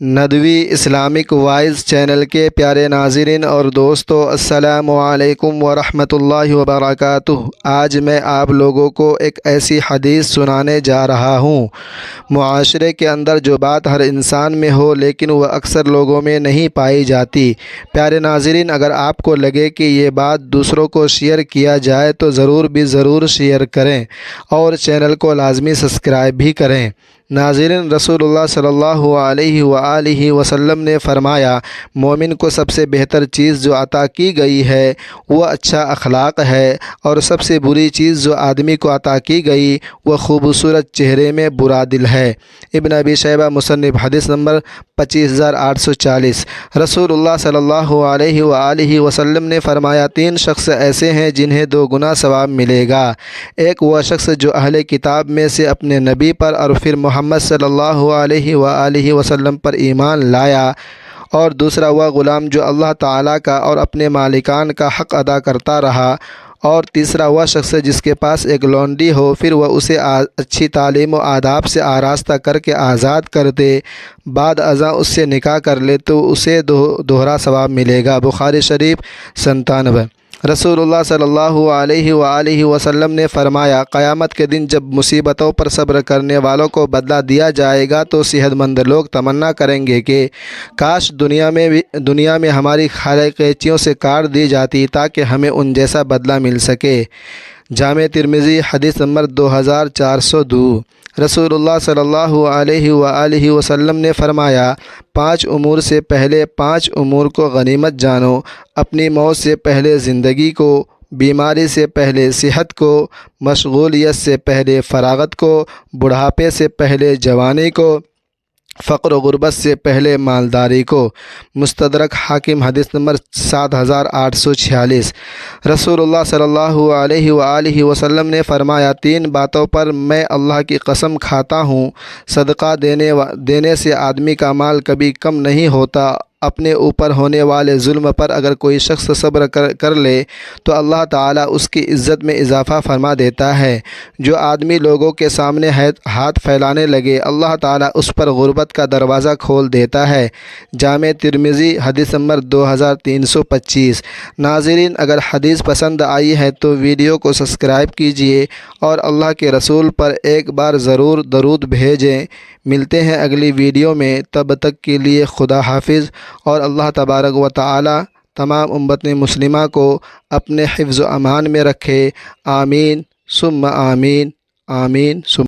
Nadwi Islamic wise channel کے پیارے ناظرین اور دوستو، السلام علیکم ورحمۃ اللہ وبرکاتہ۔ آج میں آپ لوگوں کو ایک ایسی حدیث سنانے جا رہا ہوں، معاشرے کے اندر جو بات ہر انسان میں ہو لیکن وہ اکثر لوگوں میں نہیں پائی جاتی۔ پیارے ناظرین، اگر آپ کو لگے کہ یہ بات دوسروں کو شیئر کیا جائے تو ضرور شیئر کریں اور چینل کو لازمی سبسکرائب بھی کریں۔ ناظرین، رسول اللہ صلی اللہ علیہ وآلہ وسلم نے فرمایا، مومن کو سب سے بہتر چیز جو عطا کی گئی ہے وہ اچھا اخلاق ہے، اور سب سے بری چیز جو آدمی کو عطا کی گئی وہ خوبصورت چہرے میں برا دل ہے۔ ابن ابی شیبہ مصنف، حدیث نمبر 25840۔ رسول اللہ صلی اللہ علیہ وآلہ وسلم نے فرمایا، 3 شخص ایسے ہیں جنہیں 2 گنا ثواب ملے گا۔ ایک وہ شخص جو اہل کتاب میں سے اپنے نبی پر اور پھر محمد صلی اللہ علیہ وآلہ وسلم پر ایمان لایا، اور دوسرا وہ غلام جو اللہ تعالیٰ کا اور اپنے مالکان کا حق ادا کرتا رہا، اور تیسرا وہ شخص جس کے پاس ایک لونڈی ہو، پھر وہ اسے اچھی تعلیم و آداب سے آراستہ کر کے آزاد کر دے، بعد ازاں اس سے نکاح کر لے تو اسے دوہرا ثواب ملے گا۔ بخاری شریف 97۔ رسول اللہ صلی اللہ علیہ وآلہ وسلم نے فرمایا، قیامت کے دن جب مصیبتوں پر صبر کرنے والوں کو بدلہ دیا جائے گا تو صحت مند لوگ تمنا کریں گے کہ کاش دنیا میں ہماری خالہ قینچیوں سے کاٹ دی جاتی تاکہ ہمیں ان جیسا بدلہ مل سکے۔ جامع ترمذی، حدیث نمبر 2402۔ رسول اللہ صلی اللہ علیہ وآلہ وسلم نے فرمایا، 5 امور سے پہلے 5 امور کو غنیمت جانو، اپنی موت سے پہلے زندگی کو، بیماری سے پہلے صحت کو، مشغولیت سے پہلے فراغت کو، بڑھاپے سے پہلے جوانی کو، فقر و غربت سے پہلے مالداری کو۔ مستدرک حاکم، حدیث نمبر 7846۔ رسول اللہ صلی اللہ علیہ وآلہ وسلم نے فرمایا، 3 باتوں پر میں اللہ کی قسم کھاتا ہوں، صدقہ دینے سے آدمی کا مال کبھی کم نہیں ہوتا۔ اپنے اوپر ہونے والے ظلم پر اگر کوئی شخص صبر کر لے تو اللہ تعالیٰ اس کی عزت میں اضافہ فرما دیتا ہے۔ جو آدمی لوگوں کے سامنے ہاتھ پھیلانے لگے، اللہ تعالیٰ اس پر غربت کا دروازہ کھول دیتا ہے۔ جامع ترمذی، حدیث نمبر 2325۔ ناظرین، اگر حدیث پسند آئی ہے تو ویڈیو کو سبسکرائب کیجئے اور اللہ کے رسول پر ایک بار ضرور درود بھیجیں۔ ملتے ہیں اگلی ویڈیو میں، تب تک کے لیے خدا حافظ، اور اللہ تبارک و تعالی تمام امت مسلمہ کو اپنے حفظ و امان میں رکھے۔ آمین ثم آمین، آمین ثم